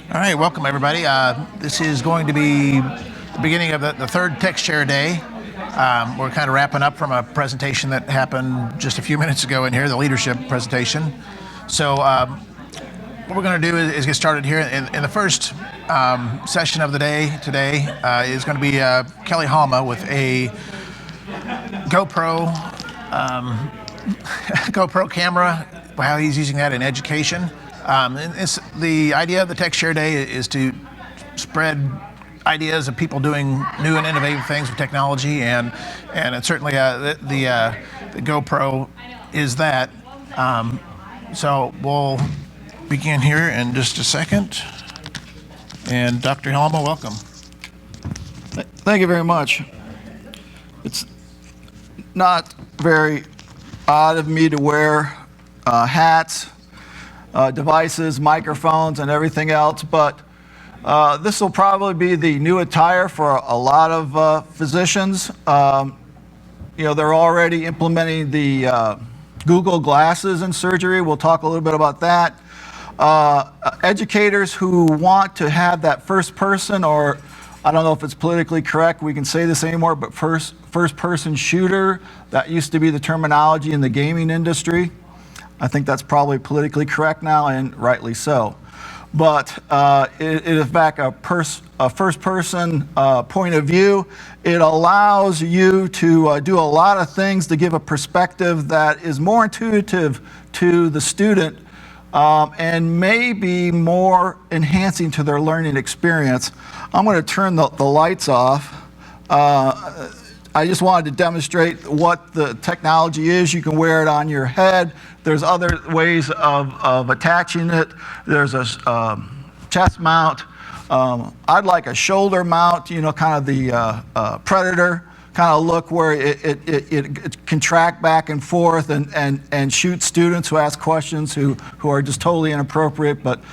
All right, welcome everybody. This is going to be the beginning of the third Tech Share Day. We're kind of wrapping up from a presentation that happened just a few minutes ago in here, the leadership presentation. So what we're going to do is get started here. In the first session of the day today is going to be Kelly Halma with a GoPro GoPro camera, how he's using that in education. The idea of the Tech Share Day is to spread ideas of people doing new and innovative things with technology, and certainly the GoPro is that. So we'll begin here in just a second. And Dr. Halma, welcome. Thank you very much. It's not very odd of me to wear hats, devices, microphones, and everything else, but this will probably be the new attire for a lot of physicians. They're already implementing the Google Glasses in surgery. We'll talk a little bit about that. Educators who want to have that first person, or I don't know if it's politically correct, we can say this anymore, but first person shooter, that used to be the terminology in the gaming industry. I think that's probably politically correct now, and rightly so. But it is back a first-person point of view. It allows you to do a lot of things to give a perspective that is more intuitive to the student and maybe more enhancing to their learning experience. I'm going to turn the lights off. I just wanted to demonstrate what the technology is. You can wear it on your head. There's other ways of attaching it. There's a chest mount. I'd like a shoulder mount, kind of the Predator kind of look, where it can track back and forth and shoot students who ask questions who are just totally inappropriate. But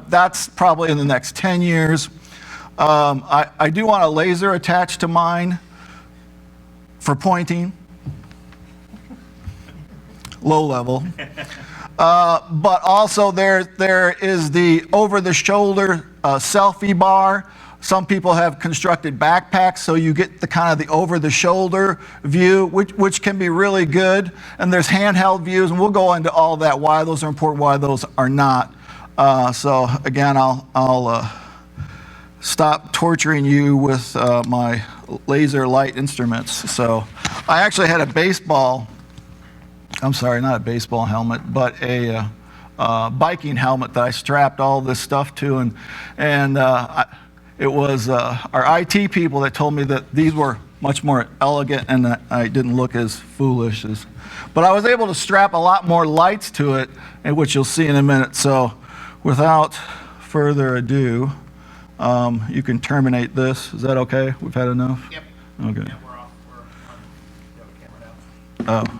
that's probably in the next 10 years. I do want a laser attached to mine for pointing, low level. But also there is the over-the-shoulder selfie bar. Some people have constructed backpacks, so you get the kind of the over-the-shoulder view, which can be really good. And there's handheld views, and we'll go into all that, why those are important, why those are not. So again, I'll stop torturing you with my laser light instruments. So I actually had a baseball, I'm sorry, not a baseball helmet, but a biking helmet that I strapped all this stuff to, and it was our IT people that told me that these were much more elegant and that I didn't look as foolish as, but I was able to strap a lot more lights to it, which you'll see in a minute. So without further ado, you can terminate this. Is that okay? We've had enough? Yep. Okay. Yeah, we're off. We're on the camera now. Oh.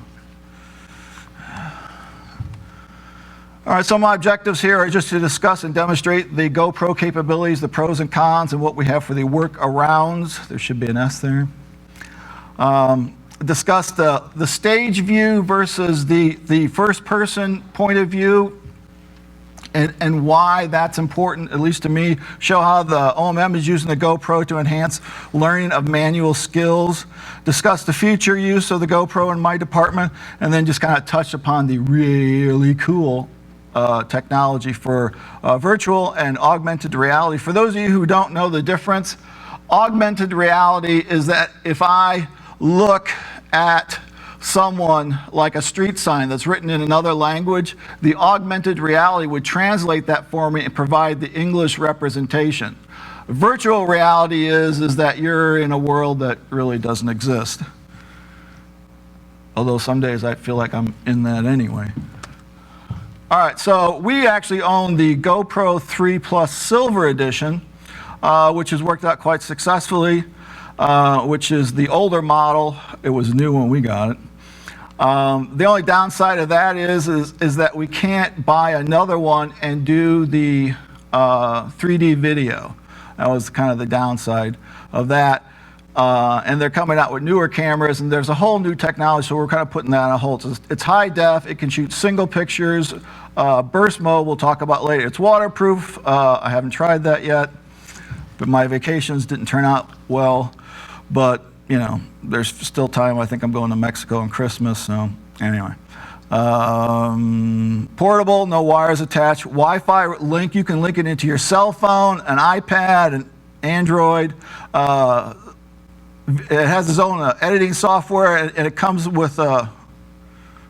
All right, so my objectives here are just to discuss and demonstrate the GoPro capabilities, the pros and cons, and what we have for the workarounds. There should be an S there. Discuss the stage view versus the first person point of view, and why that's important, at least to me. Show how the OMM is using the GoPro to enhance learning of manual skills. Discuss the future use of the GoPro in my department, and then just kind of touch upon the really cool technology for virtual and augmented reality. For those of you who don't know the difference, augmented reality is that if I look at someone like a street sign that's written in another language, the augmented reality would translate that for me and provide the English representation. Virtual reality is that you're in a world that really doesn't exist. Although some days I feel like I'm in that anyway. All right, so we actually own the GoPro 3 Plus Silver Edition, which has worked out quite successfully, which is the older model. It was new when we got it. The only downside of that is that we can't buy another one and do the 3D video. That was kind of the downside of that. and they're coming out with newer cameras, and there's a whole new technology, so we're kind of putting that on hold. It's high def, it can shoot single pictures, burst mode we'll talk about later. It's waterproof, I haven't tried that yet, but my vacations didn't turn out well, but you know, there's still time. I think I'm going to Mexico on Christmas, so anyway. Portable, no wires attached. Wi-Fi link, you can link it into your cell phone, an iPad, an Android. It has its own editing software, and it comes with, I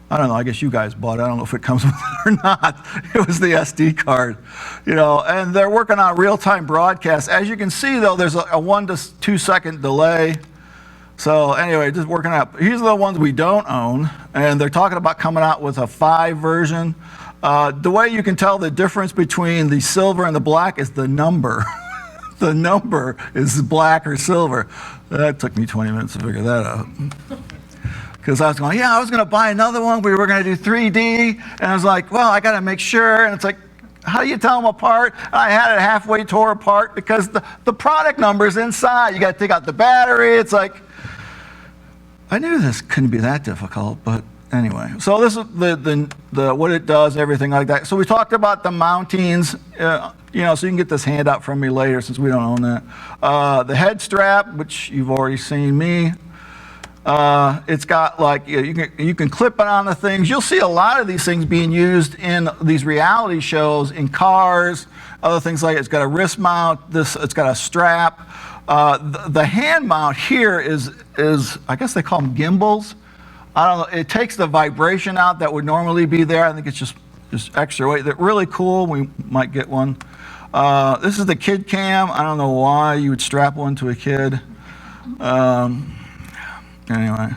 don't know, I guess you guys bought it. I don't know if it comes with it or not. It was the SD card, you know, and they're working on real-time broadcast. As you can see, though, there's a 1 to 2 second delay. So anyway, just working out. These are the ones we don't own, and they're talking about coming out with a 5 version. The way you can tell the difference between the silver and the black is the number. The number is black or silver. That took me 20 minutes to figure that out. Because I was going, yeah, I was going to buy another one. We were going to do 3D. And I was like, well, I got to make sure. And it's like, how do you tell them apart? And I had it halfway tore apart because the product number is inside. You got to take out the battery. It's like, I knew this couldn't be that difficult, but anyway. So this is the what it does, everything like that. So we talked about the mountings. You know, so you can get this handout from me later since we don't own that. The head strap, which you've already seen me. It's got like, you can clip it on the things. You'll see a lot of these things being used in these reality shows, in cars, other things like it. It's got a wrist mount, it's got a strap. The hand mount here is, I guess they call them gimbals. I don't know, it takes the vibration out that would normally be there. I think it's just extra weight. They're really cool, we might get one. This is the kid cam. I don't know why you would strap one to a kid. Anyway.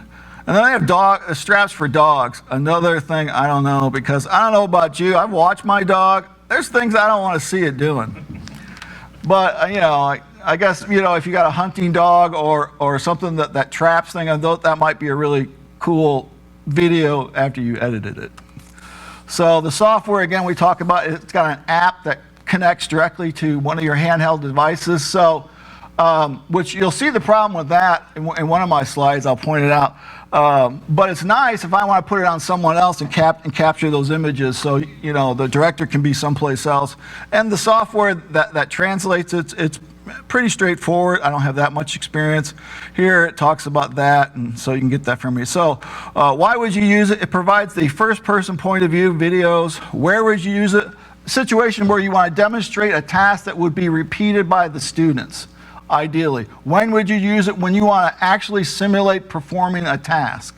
And then they have straps for dogs. Another thing I don't know, because I don't know about you, I've watched my dog. There's things I don't want to see it doing. But, you know, I guess, you know, if you got a hunting dog or something that traps thing, I thought that might be a really cool video after you edited it. So the software, again, we talk about, it's got an app that connects directly to one of your handheld devices. So, which you'll see the problem with that in one of my slides, I'll point it out. But it's nice if I want to put it on someone else and capture those images, so you know the director can be someplace else. And the software that translates it's pretty straightforward. I don't have that much experience. Here it talks about that, and so you can get that from me. So why would you use it? It provides the first-person point of view videos. Where would you use it? Situation where you want to demonstrate a task that would be repeated by the students. Ideally. When would you use it? When you want to actually simulate performing a task.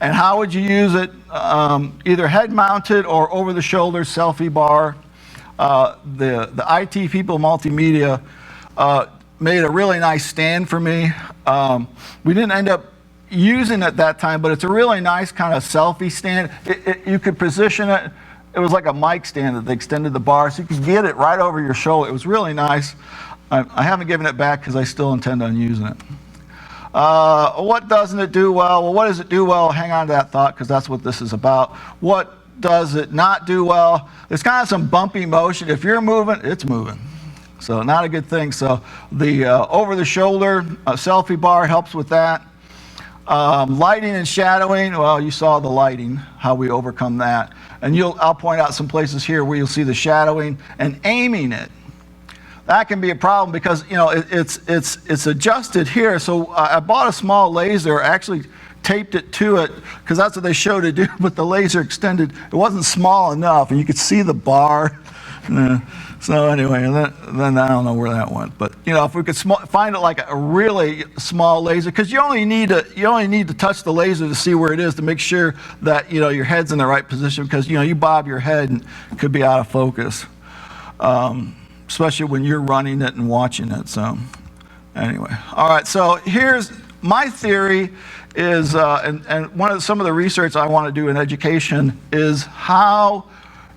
And how would you use it? Either head-mounted or over-the-shoulder selfie bar. The IT people, multimedia, made a really nice stand for me. We didn't end up using it that time, but it's a really nice kind of selfie stand. You could position it. It was like a mic stand that they extended the bar, so you could get it right over your shoulder. It was really nice. I haven't given it back because I still intend on using it. What doesn't it do well? Well, what does it do well? Hang on to that thought because that's what this is about. What does it not do well? There's kind of some bumpy motion. If you're moving, it's moving. So not a good thing. So the over-the-shoulder selfie bar helps with that. Lighting and shadowing, well, you saw the lighting, how we overcome that. And I'll point out some places here where you'll see the shadowing and aiming it. That can be a problem because, you know, it's adjusted here. So I bought a small laser, actually taped it to it because that's what they showed to do, but the laser extended, it wasn't small enough and you could see the bar. So anyway, then I don't know where that went. But, you know, if we could find it like a really small laser, because you only need to touch the laser to see where it is to make sure that, you know, your head's in the right position because, you know, you bob your head and it could be out of focus. Especially when you're running it and watching it. So anyway, all right, so here's my theory is, and some of the research I want to do in education is how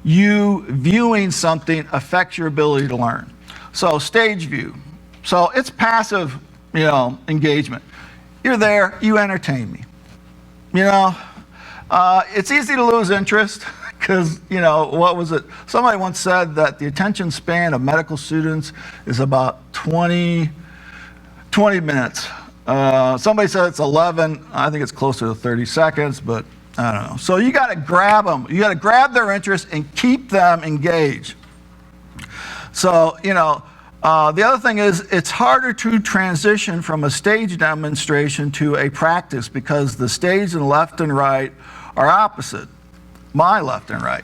you viewing something affects your ability to learn. So stage view. So it's passive, you know, engagement. You're there, you entertain me. You know, it's easy to lose interest. Because, you know, what was it? Somebody once said that the attention span of medical students is about 20 minutes. Somebody said it's 11. I think it's closer to 30 seconds, but I don't know. So you got to grab them. You got to grab their interest and keep them engaged. So, you know, the other thing is it's harder to transition from a stage demonstration to a practice because the stage and left and right are opposite, my left and right.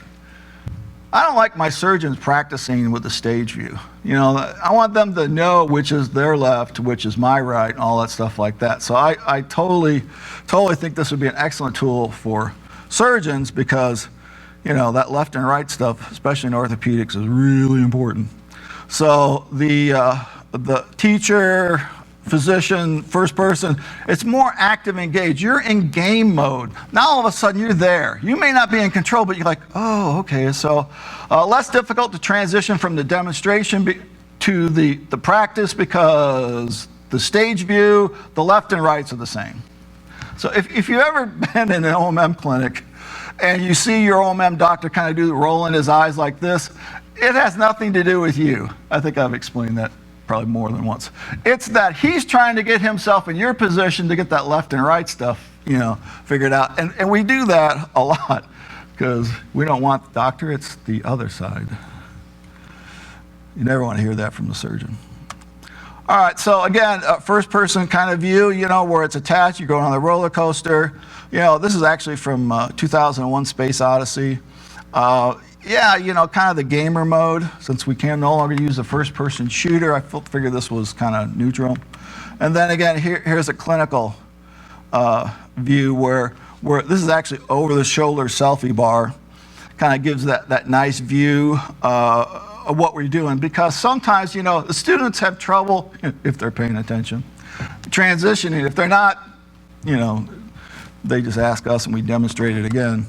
I don't like my surgeons practicing with the stage view. You know, I want them to know which is their left, which is my right, and all that stuff like that. So I totally think this would be an excellent tool for surgeons because, you know, that left and right stuff, especially in orthopedics, is really important. So the teacher, physician, first person, it's more active, engaged. You're in game mode. Now all of a sudden you're there. You may not be in control, but you're like, oh, okay. So less difficult to transition from the demonstration to the practice because the stage view, the left and rights are the same. So if you've ever been in an OMM clinic and you see your OMM doctor kind of rolling his eyes like this, it has nothing to do with you. I think I've explained that probably more than once. It's that he's trying to get himself in your position to get that left and right stuff, you know, figured out. And we do that a lot because we don't want the doctor, it's the other side. You never want to hear that from the surgeon. All right, so again, first person kind of view, you know, where it's attached, you're going on the roller coaster. You know, this is actually from 2001 Space Odyssey. Yeah, you know, kind of the gamer mode, since we can no longer use the first-person shooter, I figured this was kind of neutral. And then again, here's a clinical view where this is actually over-the-shoulder selfie bar. Kind of gives that nice view of what we're doing, because sometimes, you know, the students have trouble, if they're paying attention, transitioning. If they're not, you know, they just ask us and we demonstrate it again.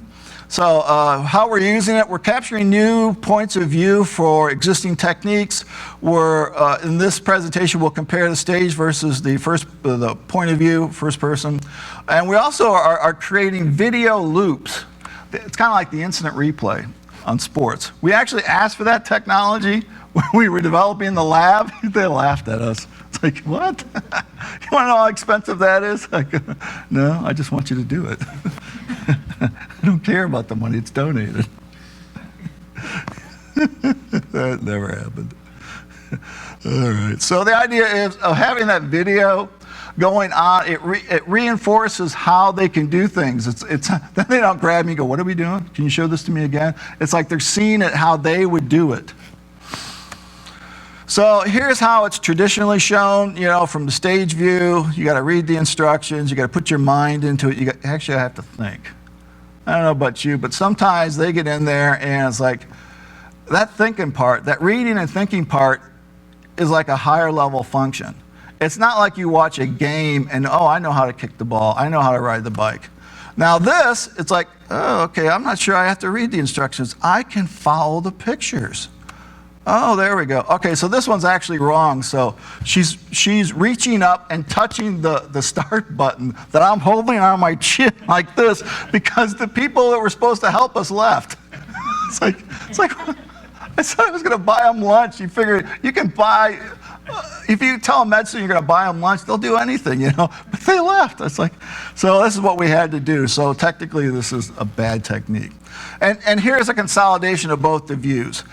So how we're using it, we're capturing new points of view for existing techniques. We're, in this presentation, we'll compare the stage versus the point of view, first person. And we also are creating video loops. It's kind of like the instant replay on sports. We actually asked for that technology when we were developing the lab. They laughed at us. It's like, what? You want to know how expensive that is? Like, no, I just want you to do it. I don't care about the money, it's donated. That never happened. All right, so the idea is of having that video going on, it reinforces how they can do things. Then they don't grab me and go, what are we doing? Can you show this to me again? It's like they're seeing it how they would do it. So here's how it's traditionally shown, you know, from the stage view. You got to read the instructions, you got to put your mind into it. Actually, I have to think. I don't know about you, but sometimes they get in there and it's like, that thinking part, that reading and thinking part is like a higher level function. It's not like you watch a game and, oh, I know how to kick the ball, I know how to ride the bike. Now this, it's like, oh, okay, I'm not sure I have to read the instructions. I can follow the pictures. Oh, there we go. Okay, so this one's actually wrong. So she's reaching up and touching the start button that I'm holding on my chin like this because the people that were supposed to help us left. It's like I said I was going to buy them lunch. You figure you can buy, if you tell a medicine you're going to buy them lunch, they'll do anything, you know. But they left. It's like, so this is what we had to do. So technically, this is a bad technique. And here's a consolidation of both the views.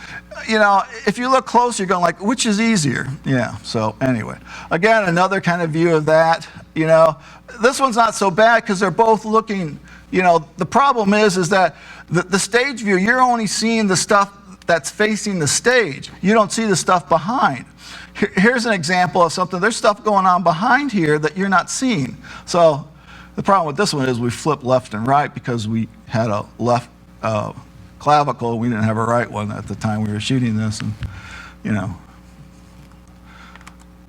You know, if you look close, you're going like, which is easier? Yeah, so anyway. Again, another kind of view of that, you know. This one's not so bad because they're both looking, you know, the problem is that the stage view, you're only seeing the stuff that's facing the stage. You don't see the stuff behind. Here's an example of something. There's stuff going on behind here that you're not seeing. So the problem with this one is we flip left and right because we had a left clavicle. We didn't have a right one at the time we were shooting this, and you know.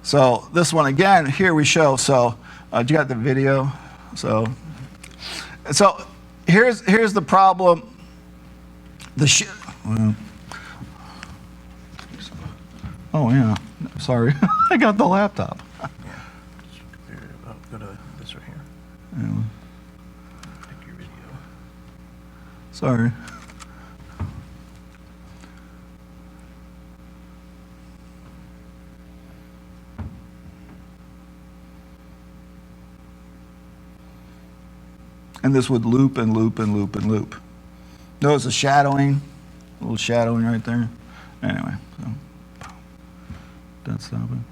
So this one again, here we show. So you got the video. So here's the problem. Oh yeah, sorry, I got the laptop. Yeah, go to this right here. Yeah. Take your video. Sorry. and this would loop and loop and loop and loop. Notice the shadowing, a little shadowing right there. Anyway, so that's stopping.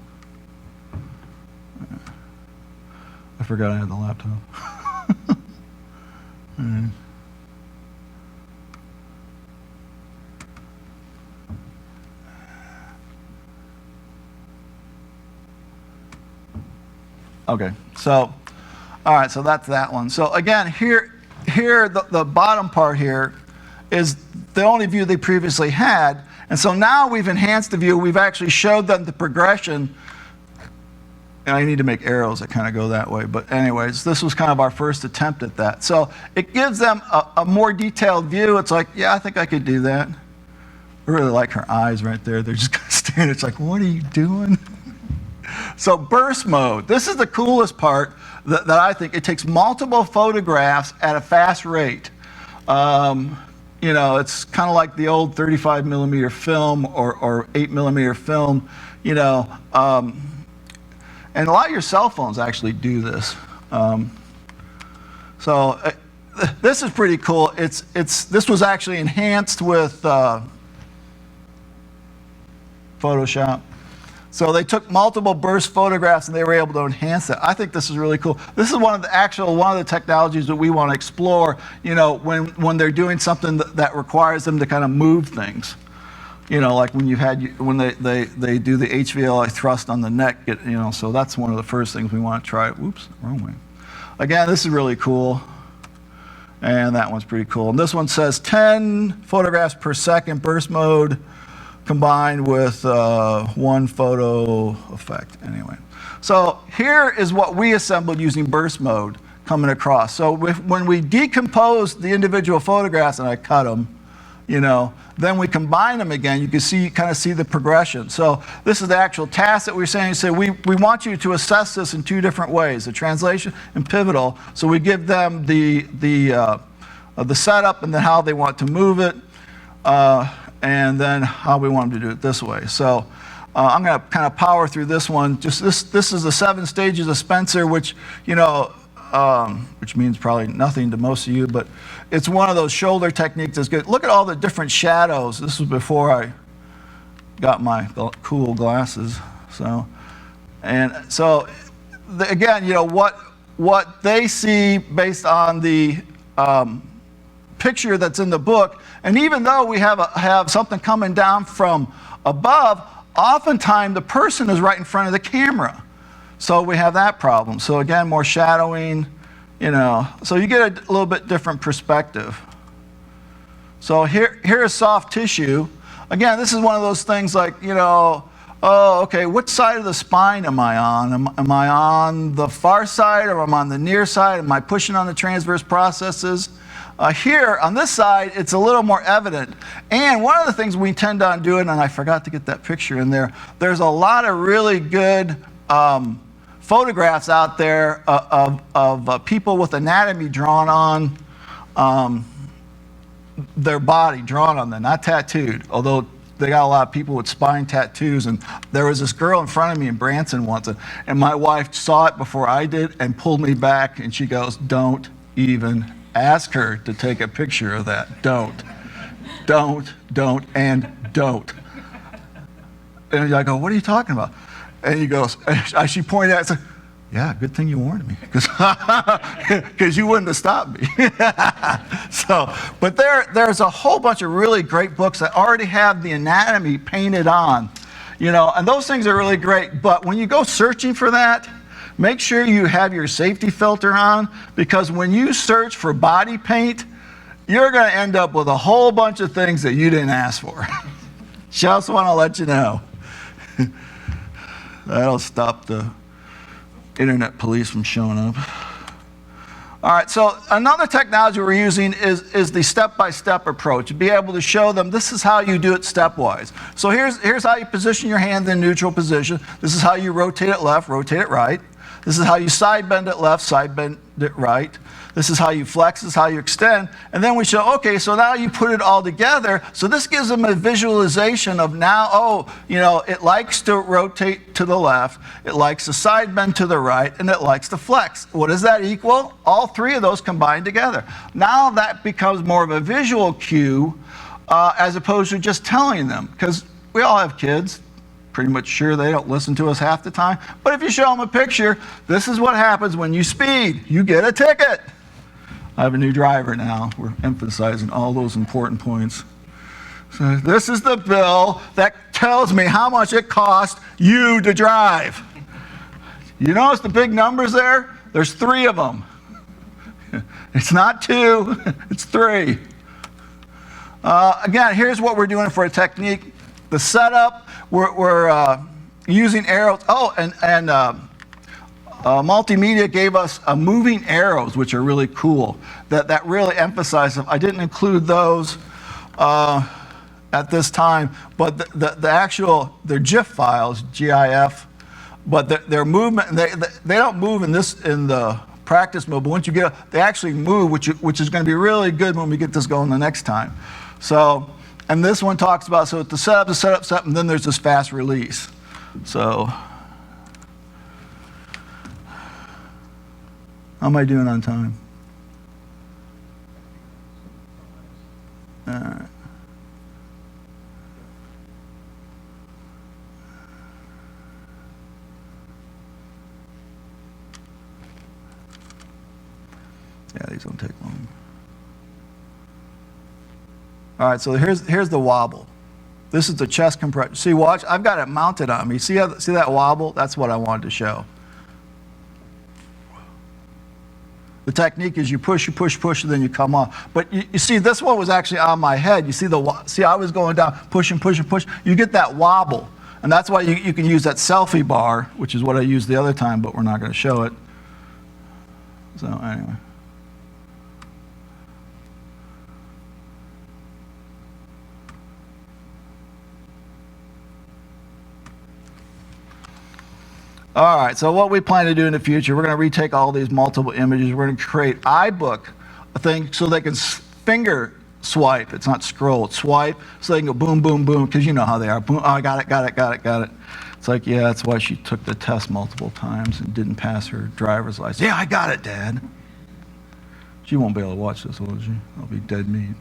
I forgot I had the laptop. All right. Okay, so, all right, so that's that one. So again, here the bottom part here is the only view they previously had, and so now we've enhanced the view. We've actually showed them the progression, and I need to make arrows that kind of go that way, but anyways, this was kind of our first attempt at that. So it gives them a more detailed view. It's like, yeah, I think I could do that. I really like her eyes right there. They're just kind of standing. It's like, what are you doing? So burst mode, this is the coolest part that I think. It takes multiple photographs at a fast rate. You know, it's kind of like the old 35 millimeter film or 8 millimeter film, you know, and a lot of your cell phones actually do this. This is pretty cool. This was actually enhanced with Photoshop. So they took multiple burst photographs and they were able to enhance it. I think this is really cool. This is one of the technologies that we want to explore, you know, when they're doing something that requires them to kind of move things. You know, like when they do the HVLI thrust on the neck, you know, so that's one of the first things we want to try. Whoops, wrong way. Again, this is really cool. And that one's pretty cool. And this one says 10 photographs per second burst mode, combined with one photo effect. Anyway, so here is what we assembled using burst mode coming across. So when we decomposed the individual photographs, and I cut them, you know, then we combine them again, you can kind of see the progression. So this is the actual task that we're saying. So we want you to assess this in two different ways, the translation and pivotal. So we give them the setup and then how they want to move it. And then how we want them to do it this way. So I'm going to kind of power through this one. Just this is the 7 stages of Spencer, which, you know, which means probably nothing to most of you, but it's one of those shoulder techniques that's good. Look at all the different shadows. This was before I got my cool glasses. So, again, you know, what they see based on the picture that's in the book, and even though we have something coming down from above, oftentimes the person is right in front of the camera. So we have that problem. So again, more shadowing, you know, so you get a little bit different perspective. So here is soft tissue. Again, this is one of those things like, you know, oh, okay, which side of the spine am I on? Am I on the far side or am I on the near side? Am I pushing on the transverse processes? Here, on this side, it's a little more evident. And one of the things we tend on doing, and I forgot to get that picture in there, there's a lot of really good photographs out there of people with anatomy drawn on their body, drawn on them, not tattooed, although they got a lot of people with spine tattoos. And there was this girl in front of me in Branson once, and my wife saw it before I did and pulled me back, and she goes, "Don't even ask her to take a picture of that. Don't. And I go, what are you talking about? And he goes, and she pointed out, said, yeah, good thing you warned me, because you wouldn't have stopped me. So, but there's a whole bunch of really great books that already have the anatomy painted on, you know, and those things are really great. But when you go searching for that, make sure you have your safety filter on, because when you search for body paint, you're going to end up with a whole bunch of things that you didn't ask for. Just want to let you know. That'll stop the internet police from showing up. All right, so another technology we're using is the step-by-step approach, to be able to show them this is how you do it stepwise. So here's how you position your hand in neutral position. This is how you rotate it left, rotate it right. This is how you side bend it left, side bend it right. This is how you flex, this is how you extend. And then we show, okay, so now you put it all together. So this gives them a visualization of now, oh, you know, it likes to rotate to the left, it likes to side bend to the right, and it likes to flex. What does that equal? All three of those combined together. Now that becomes more of a visual cue as opposed to just telling them. Because we all have kids. Pretty much sure they don't listen to us half the time. But if you show them a picture, this is what happens when you speed. You get a ticket. I have a new driver now. We're emphasizing all those important points. So this is the bill that tells me how much it costs you to drive. You notice the big numbers there? There's 3 of them. It's not 2, it's 3. Again, here's what we're doing for a technique. The setup, we're using arrows. Oh, and multimedia gave us moving arrows, which are really cool. That really emphasize them. I didn't include those at this time, but the actual, they're GIF files, GIF, but their movement, they don't move in the practice mode, but once you get, they actually move, which is going to be really good when we get this going the next time. So, and this one talks about, so the setup, and then there's this fast release. So, how am I doing on time? All right. Yeah, these don't take long. All right, so here's the wobble. This is the chest compression. See, watch, I've got it mounted on me. See that wobble? That's what I wanted to show. The technique is you push, and then you come off. But you see, this one was actually on my head. You see I was going down, pushing. You get that wobble. And that's why you can use that selfie bar, which is what I used the other time, but we're not going to show it. So anyway. All right, so what we plan to do in the future, we're going to retake all these multiple images. We're going to create iBook, a thing so they can finger swipe. It's not scroll, it's swipe, so they can go boom, boom, boom, because you know how they are. Boom, oh, I got it. It's like, yeah, that's why she took the test multiple times and didn't pass her driver's license. Yeah, I got it, Dad. She won't be able to watch this, will she? I'll be dead meat.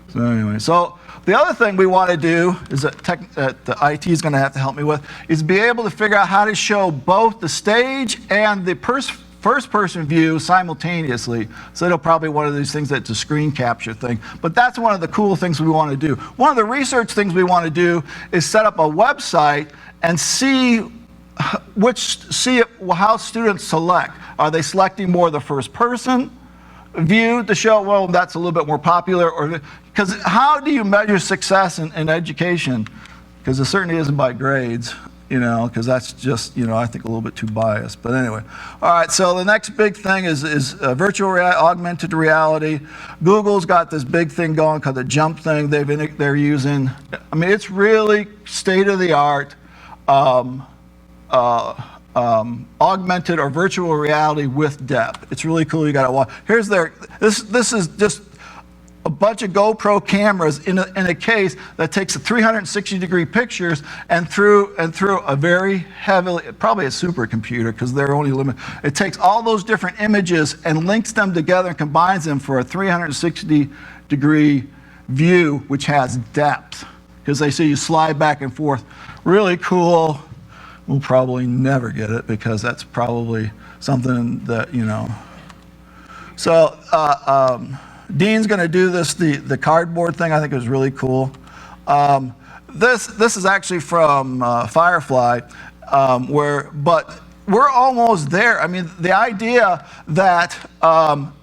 So anyway, so the other thing we want to do is that the IT is going to have to help me with is be able to figure out how to show both the stage and the first-person view simultaneously. So it'll probably be one of these things that's a screen capture thing. But that's one of the cool things we want to do. One of the research things we want to do is set up a website and see how students select. Are they selecting more the first person view to show, well, that's a little bit more popular, or because how do you measure success in education? Because it certainly isn't by grades, you know, because that's just, you know, I think a little bit too biased. But anyway, all right. So the next big thing is virtual reality, augmented reality. Google's got this big thing going called the Jump thing. They're using. I mean, it's really state of the art. Augmented or virtual reality with depth. It's really cool. You got to watch. Here's this is just a bunch of GoPro cameras in a case that takes 360-degree pictures and through a very heavily, probably a supercomputer because they're only limited. It takes all those different images and links them together and combines them for a 360-degree view, which has depth because they see you slide back and forth. Really cool. We'll probably never get it because that's probably something that, you know. So Dean's going to do this, the cardboard thing. I think it was really cool. This is actually from Firefly, but we're almost there. I mean, the idea that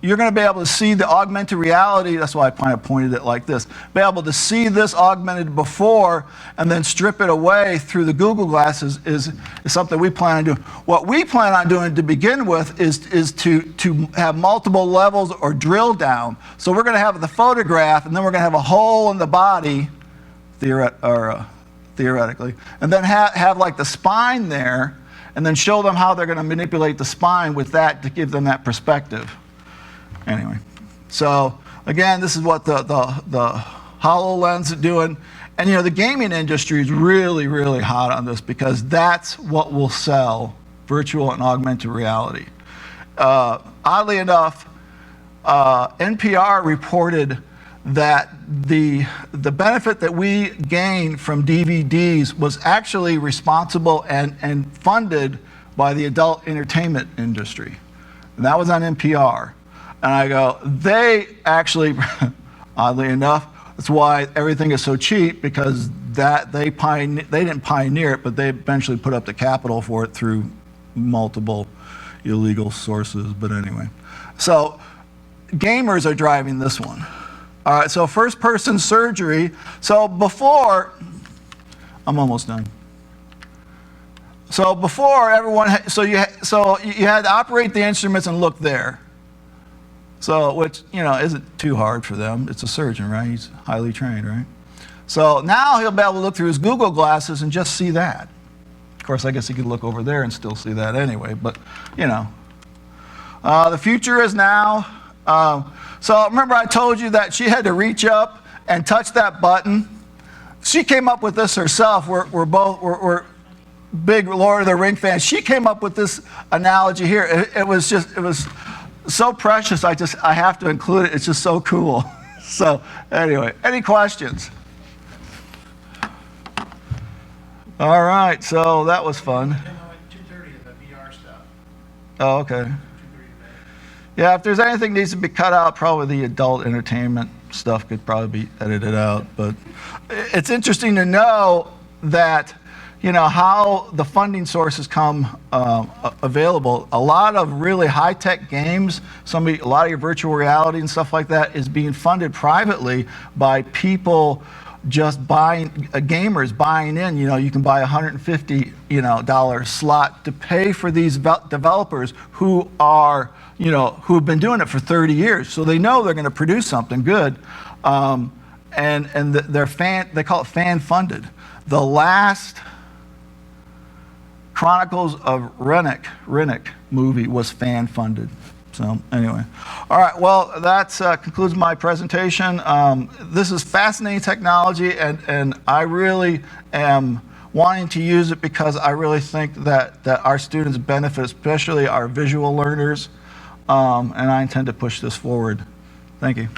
you're going to be able to see the augmented reality, that's why I kind of pointed it like this, be able to see this augmented before and then strip it away through the Google glasses is something we plan on doing. What we plan on doing to begin with is to have multiple levels or drill down. So we're going to have the photograph and then we're going to have a hole in the body, theoretically, and then have like the spine there. and then show them how they're going to manipulate the spine with that to give them that perspective. Anyway, so again, this is what the HoloLens is doing. And you know, the gaming industry is really, really hot on this because that's what will sell virtual and augmented reality. Oddly enough, NPR reported that the benefit that we gained from DVDs was actually responsible and funded by the adult entertainment industry. And that was on NPR. And I go, they actually, oddly enough, that's why everything is so cheap, because that they didn't pioneer it, but they eventually put up the capital for it through multiple illegal sources. But anyway, so gamers are driving this one. All right, so first-person surgery. So before, I'm almost done. So before everyone, so you had to operate the instruments and look there. So which, you know, isn't too hard for them. It's a surgeon, right? He's highly trained, right? So now he'll be able to look through his Google glasses and just see that. Of course, I guess he could look over there and still see that anyway. But you know, the future is now. So remember I told you that she had to reach up and touch that button? She came up with this herself. We're big Lord of the Ring fans. She came up with this analogy here. It was so precious, I have to include it. It's just so cool. So anyway, any questions? All right, so that was fun. At 2:30 is the VR stuff. Oh, okay. Yeah, if there's anything that needs to be cut out, probably the adult entertainment stuff could probably be edited out. But it's interesting to know that, you know, how the funding sources come available. A lot of really high-tech games, a lot of your virtual reality and stuff like that is being funded privately by people just buying, gamers buying in. You know, you can buy $150 dollar slot to pay for these developers who are, you know, who've been doing it for 30 years. So they know they're going to produce something good, and they call it fan-funded. The last Chronicles of Rennick movie was fan-funded. So anyway, all right, well, that concludes my presentation. This is fascinating technology, and I really am wanting to use it because I really think that our students benefit, especially our visual learners, and I intend to push this forward. Thank you.